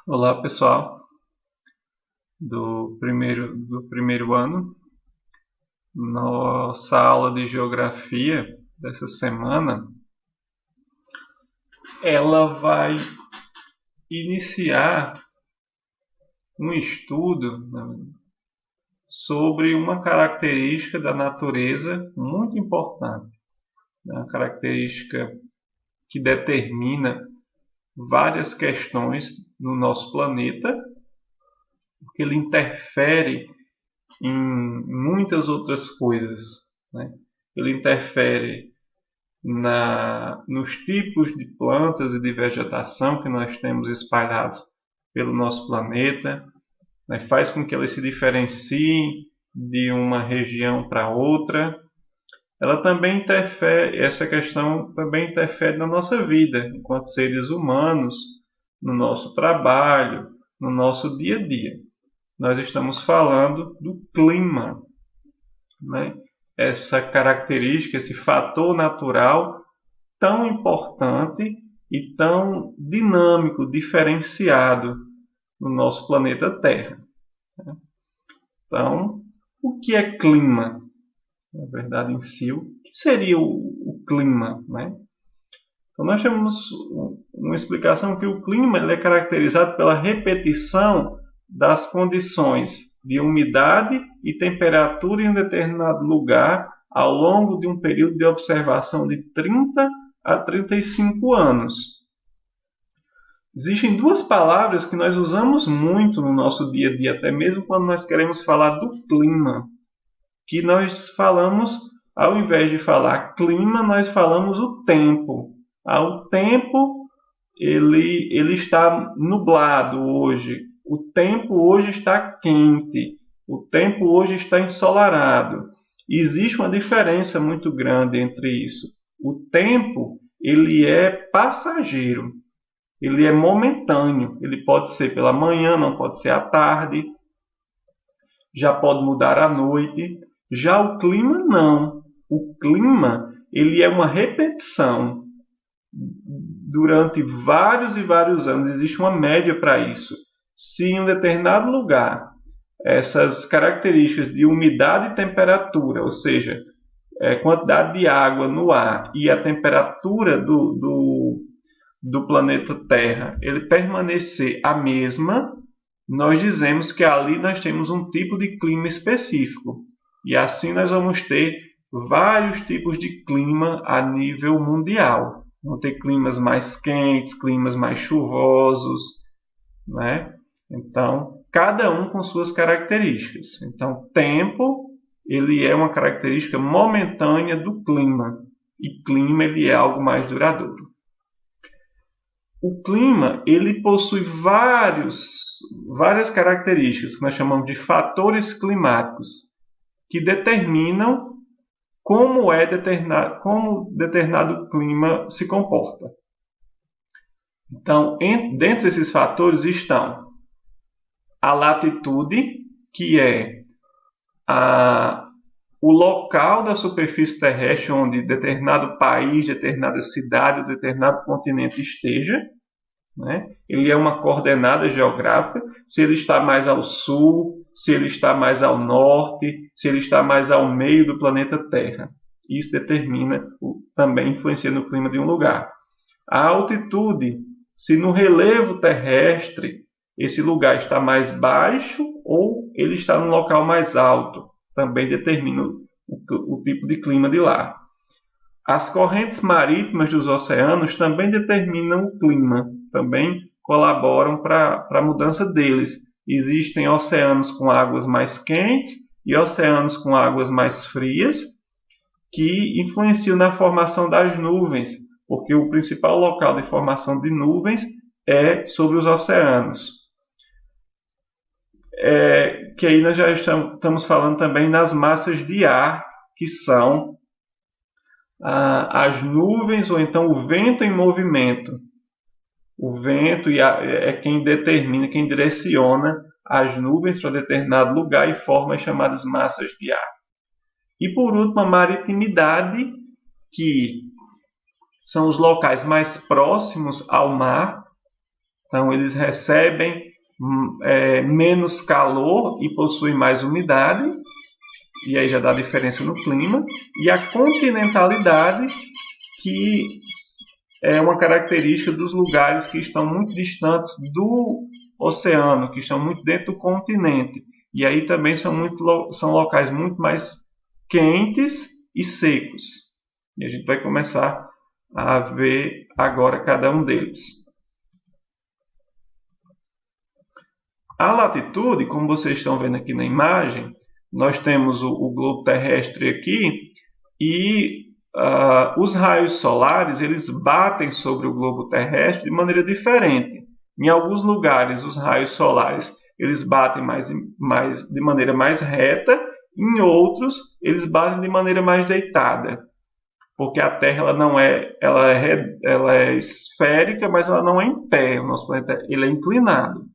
Olá pessoal do primeiro ano. Nossa aula de geografia dessa semana, ela vai iniciar um estudo, né, sobre uma característica da natureza muito importante, né, uma característica que determina várias questões no nosso planeta, porque ele interfere em muitas outras coisas, né? Ele interfere nos tipos de plantas e de vegetação que nós temos espalhados pelo nosso planeta, né? Faz com que elas se diferenciem de uma região para outra. Ela também interfere, essa questão também interfere na nossa vida, enquanto seres humanos, no nosso trabalho, no nosso dia a dia. Nós estamos falando do clima, né? Essa característica, esse fator natural tão importante e tão dinâmico, diferenciado no nosso planeta Terra. Então, o que é clima? Na verdade, em si, o que seria o clima, né? Então, nós temos uma explicação que o clima ele é caracterizado pela repetição das condições de umidade e temperatura em um determinado lugar ao longo de um período de observação de 30 a 35 anos. Existem duas palavras que nós usamos muito no nosso dia a dia, até mesmo quando nós queremos falar do clima, que nós falamos, ao invés de falar clima, nós falamos o tempo. O tempo ele está nublado hoje. O tempo hoje está quente. O tempo hoje está ensolarado. Existe uma diferença muito grande entre isso. O tempo ele é passageiro. Ele é momentâneo. Ele pode ser pela manhã, não pode ser à tarde. Já pode mudar à noite. Já o clima não. O clima ele é uma repetição. Durante vários e vários anos existe uma média para isso. Se em um determinado lugar essas características de umidade e temperatura, ou seja, quantidade de água no ar e a temperatura do planeta Terra, ele permanecer a mesma, nós dizemos que ali nós temos um tipo de clima específico. E assim nós vamos ter vários tipos de clima a nível mundial. Vão ter climas mais quentes, climas mais chuvosos, né? Então, cada um com suas características. Então, tempo, ele é uma característica momentânea do clima. E clima, ele é algo mais duradouro. O clima, ele possui várias características que nós chamamos de fatores climáticos, que determinam como determinado clima se comporta. Então, dentre esses fatores estão a latitude, que é o local da superfície terrestre onde determinado país, determinada cidade, determinado continente esteja, né? Ele é uma coordenada geográfica, se ele está mais ao sul, se ele está mais ao norte, se ele está mais ao meio do planeta Terra. Isso determina, também influencia no clima de um lugar. A altitude, se no relevo terrestre esse lugar está mais baixo ou ele está num local mais alto, também determina o tipo de clima de lá. As correntes marítimas dos oceanos também determinam o clima, também colaboram para a mudança deles. Existem oceanos com águas mais quentes e oceanos com águas mais frias, que influenciam na formação das nuvens, porque o principal local de formação de nuvens é sobre os oceanos. Que aí nós já estamos falando também nas massas de ar, que são as nuvens ou então o vento em movimento. O vento é quem determina, quem direciona as nuvens para determinado lugar e forma as chamadas massas de ar. E por último, a maritimidade, que são os locais mais próximos ao mar, Então, eles recebem menos calor e possuem mais umidade, e aí já dá diferença no clima. E a continentalidade, que é uma característica dos lugares que estão muito distantes do oceano, que estão muito dentro do continente. E aí também são locais muito mais quentes e secos. E a gente vai começar a ver agora cada um deles. A latitude, como vocês estão vendo aqui na imagem, nós temos o globo terrestre aqui e os raios solares eles batem sobre o globo terrestre de maneira diferente. Em alguns lugares, os raios solares eles batem de maneira mais reta, em outros, eles batem de maneira mais deitada. Porque a Terra ela é esférica, mas ela não é em pé. O nosso planeta ele é inclinado.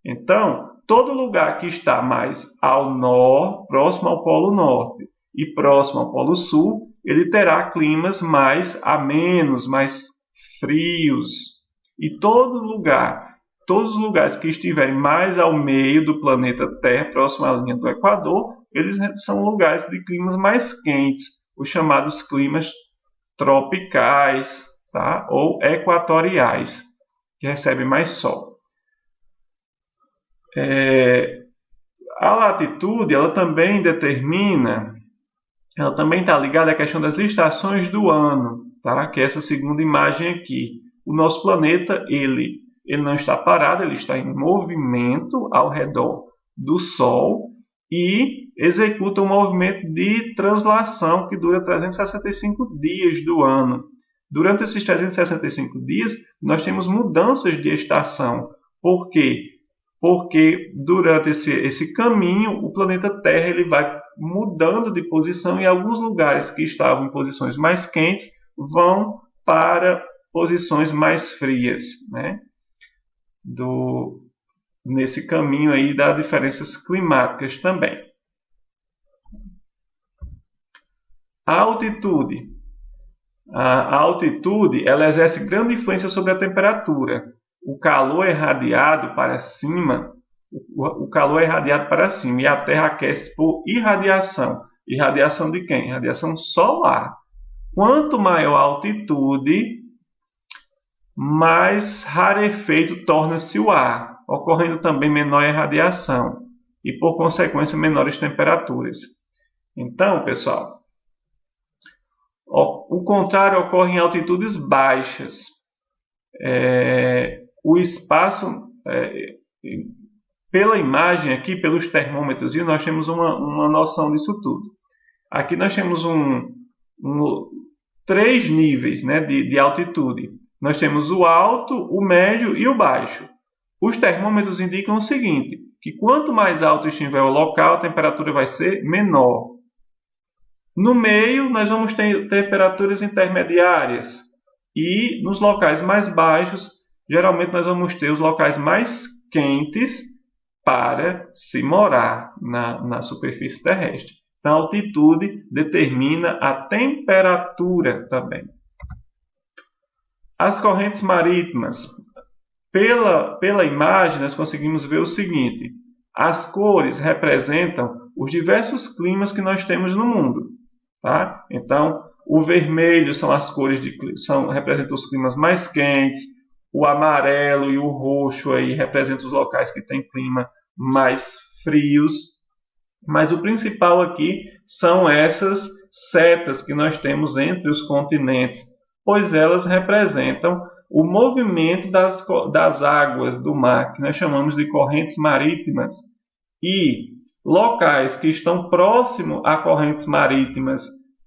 Então, todo lugar que está mais ao norte, próximo ao Polo Norte e próximo ao Polo Sul, ele terá climas mais amenos, mais frios. E todos os lugares que estiverem mais ao meio do planeta Terra, próximo à linha do Equador, eles são lugares de climas mais quentes, os chamados climas tropicais, tá? Ou equatoriais, que recebem mais sol. A latitude ela também está ligada à questão das estações do ano, tá? Que é essa segunda imagem aqui. O nosso planeta ele não está parado, ele está em movimento ao redor do Sol e executa um movimento de translação que dura 365 dias do ano. Durante esses 365 dias, nós temos mudanças de estação. Por quê? Porque durante esse caminho, o planeta Terra ele vai mudando de posição e alguns lugares que estavam em posições mais quentes vão para posições mais frias, né? Nesse caminho aí das diferenças climáticas também. A altitude. A altitude ela exerce grande influência sobre a temperatura. O calor é irradiado para cima, e a Terra aquece por irradiação. Irradiação de quem? Irradiação solar. Quanto maior a altitude, mais rarefeito torna-se o ar, ocorrendo também menor irradiação e, por consequência, menores temperaturas. Então, pessoal, o contrário ocorre em altitudes baixas. O espaço, pela imagem aqui, pelos termômetros, e nós temos uma noção disso tudo. Aqui nós temos 3 níveis, né, de altitude. Nós temos o alto, o médio e o baixo. Os termômetros indicam o seguinte, que quanto mais alto estiver o local, a temperatura vai ser menor. No meio, nós vamos ter temperaturas intermediárias. E nos locais mais baixos, geralmente nós vamos ter os locais mais quentes para se morar na superfície terrestre. Então, a altitude determina a temperatura também. As correntes marítimas. Pela imagem, nós conseguimos ver o seguinte. As cores representam os diversos climas que nós temos no mundo. Tá? Então, o vermelho são as cores representam os climas mais quentes. O amarelo e o roxo aí representam os locais que têm clima mais frios. Mas o principal aqui são essas setas que nós temos entre os continentes, pois elas representam o movimento das águas do mar, que nós chamamos de correntes marítimas. E locais que estão próximos a correntes marítimas,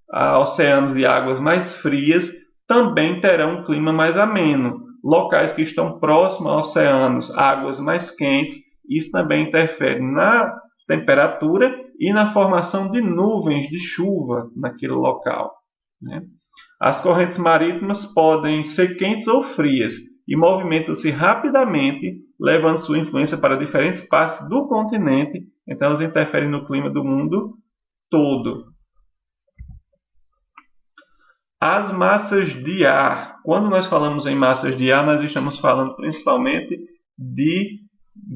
a oceanos de águas mais frias, também terão um clima mais ameno. Locais que estão próximos a oceanos, águas mais quentes, isso também interfere na temperatura e na formação de nuvens de chuva naquele local, né? As correntes marítimas podem ser quentes ou frias e movimentam-se rapidamente, levando sua influência para diferentes partes do continente, então elas interferem no clima do mundo todo. As massas de ar. Quando nós falamos em massas de ar, nós estamos falando principalmente de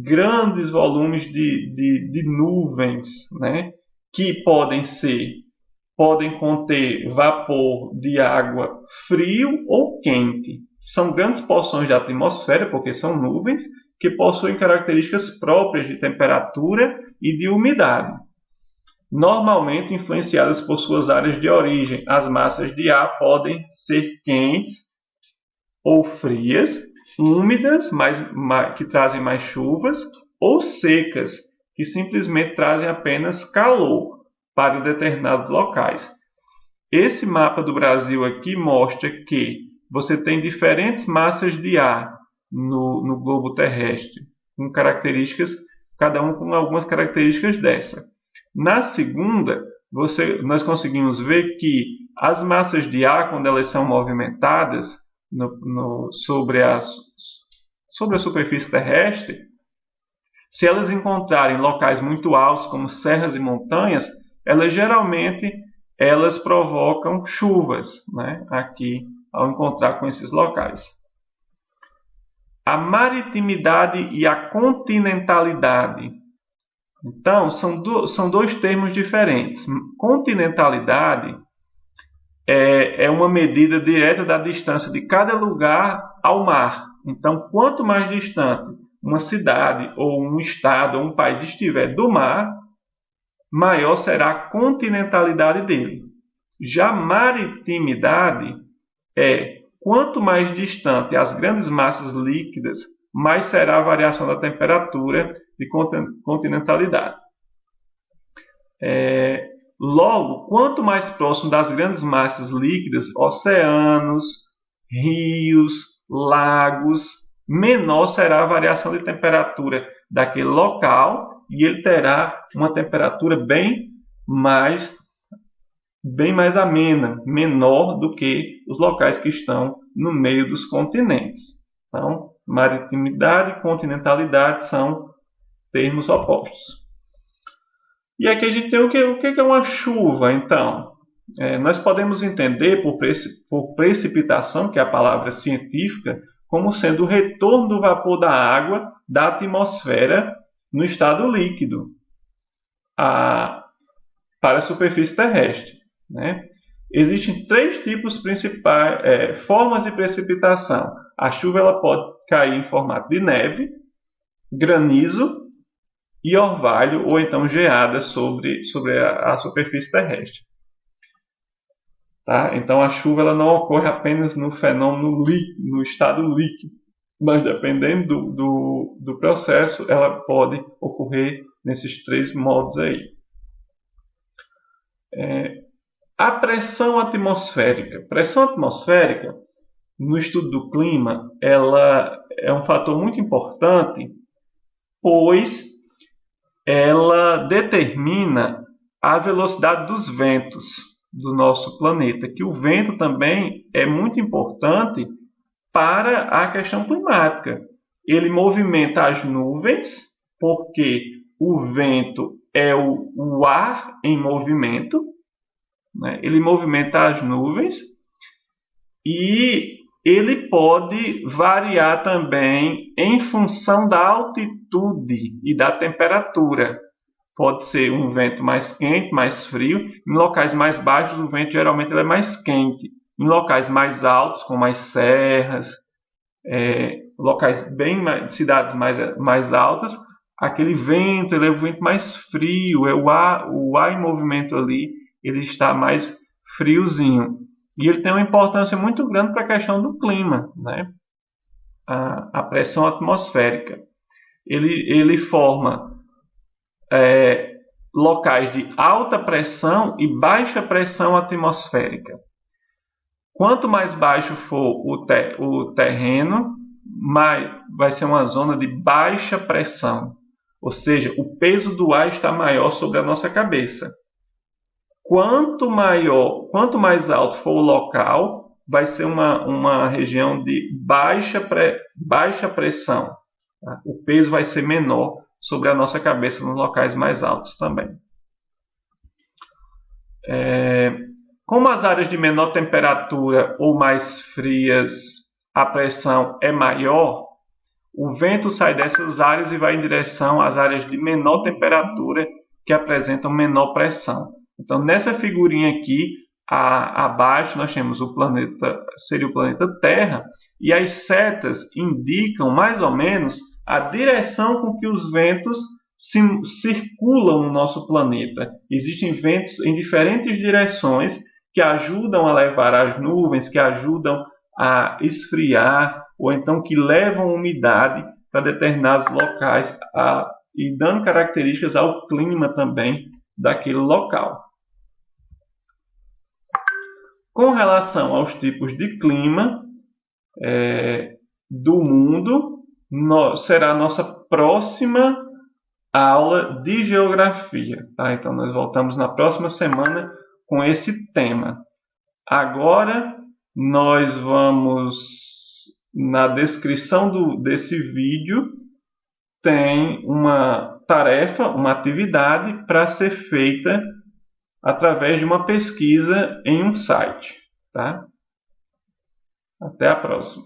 grandes volumes de nuvens, né? Que podem conter vapor de água frio ou quente. São grandes porções da atmosfera, porque são nuvens, que possuem características próprias de temperatura e de umidade. Normalmente influenciadas por suas áreas de origem, as massas de ar podem ser quentes ou frias, úmidas, que trazem mais chuvas, ou secas, que simplesmente trazem apenas calor para determinados locais. Esse mapa do Brasil aqui mostra que você tem diferentes massas de ar no globo terrestre, com características, cada um com algumas características dessa. Na segunda, nós conseguimos ver que as massas de ar, quando elas são movimentadas sobre a superfície terrestre, se elas encontrarem locais muito altos, como serras e montanhas, elas provocam chuvas, né, aqui ao encontrar com esses locais. A maritimidade e a continentalidade. Então, são dois termos diferentes. Continentalidade é uma medida direta da distância de cada lugar ao mar. Então, quanto mais distante uma cidade, ou um estado, ou um país estiver do mar, maior será a continentalidade dele. Já maritimidade é quanto mais distante as grandes massas líquidas, mais será a variação da temperatura de continentalidade. Logo, quanto mais próximo das grandes massas líquidas, oceanos, rios, lagos, menor será a variação de temperatura daquele local e ele terá uma temperatura bem mais amena, menor do que os locais que estão no meio dos continentes. Então, maritimidade e continentalidade são termos opostos. E aqui a gente tem o que é uma chuva, então? Nós podemos entender por precipitação, que é a palavra científica, como sendo o retorno do vapor da água da atmosfera no estado líquido para a superfície terrestre, né? Existem três tipos principais, formas de precipitação. A chuva ela pode cair em formato de neve, granizo e orvalho, ou então geada sobre a superfície terrestre. Tá? Então a chuva ela não ocorre apenas no fenômeno no estado líquido, mas dependendo do processo, ela pode ocorrer nesses três modos aí. A pressão atmosférica. Pressão atmosférica, no estudo do clima, ela é um fator muito importante, pois ela determina a velocidade dos ventos do nosso planeta, que o vento também é muito importante para a questão climática. Ele movimenta as nuvens, porque o vento é o ar em movimento, né? Ele movimenta as nuvens e ele pode variar também em função da altitude e da temperatura. Pode ser um vento mais quente, mais frio. Em locais mais baixos, o vento geralmente é mais quente. Em locais mais altos, com mais serras, cidades mais altas, aquele vento ele é o vento mais frio, o ar em movimento ali, ele está mais friozinho. E ele tem uma importância muito grande para a questão do clima, né? A pressão atmosférica. Ele forma locais de alta pressão e baixa pressão atmosférica. Quanto mais baixo for o terreno, mais vai ser uma zona de baixa pressão. Ou seja, o peso do ar está maior sobre a nossa cabeça. Quanto mais alto for o local, vai ser uma região de baixa pressão. Tá? O peso vai ser menor sobre a nossa cabeça nos locais mais altos também. Como as áreas de menor temperatura ou mais frias, a pressão é maior, o vento sai dessas áreas e vai em direção às áreas de menor temperatura que apresentam menor pressão. Então, nessa figurinha aqui, abaixo nós temos o planeta, seria o planeta Terra, e as setas indicam mais ou menos a direção com que os ventos circulam no nosso planeta. Existem ventos em diferentes direções que ajudam a levar as nuvens, que ajudam a esfriar, ou então que levam umidade para determinados locais e dando características ao clima também daquele local. Com relação aos tipos de clima do mundo, será a nossa próxima aula de geografia. Tá? Então, nós voltamos na próxima semana com esse tema. Agora, nós vamos, na descrição desse vídeo, tem uma tarefa, uma atividade para ser feita através de uma pesquisa em um site. Tá? Até a próxima.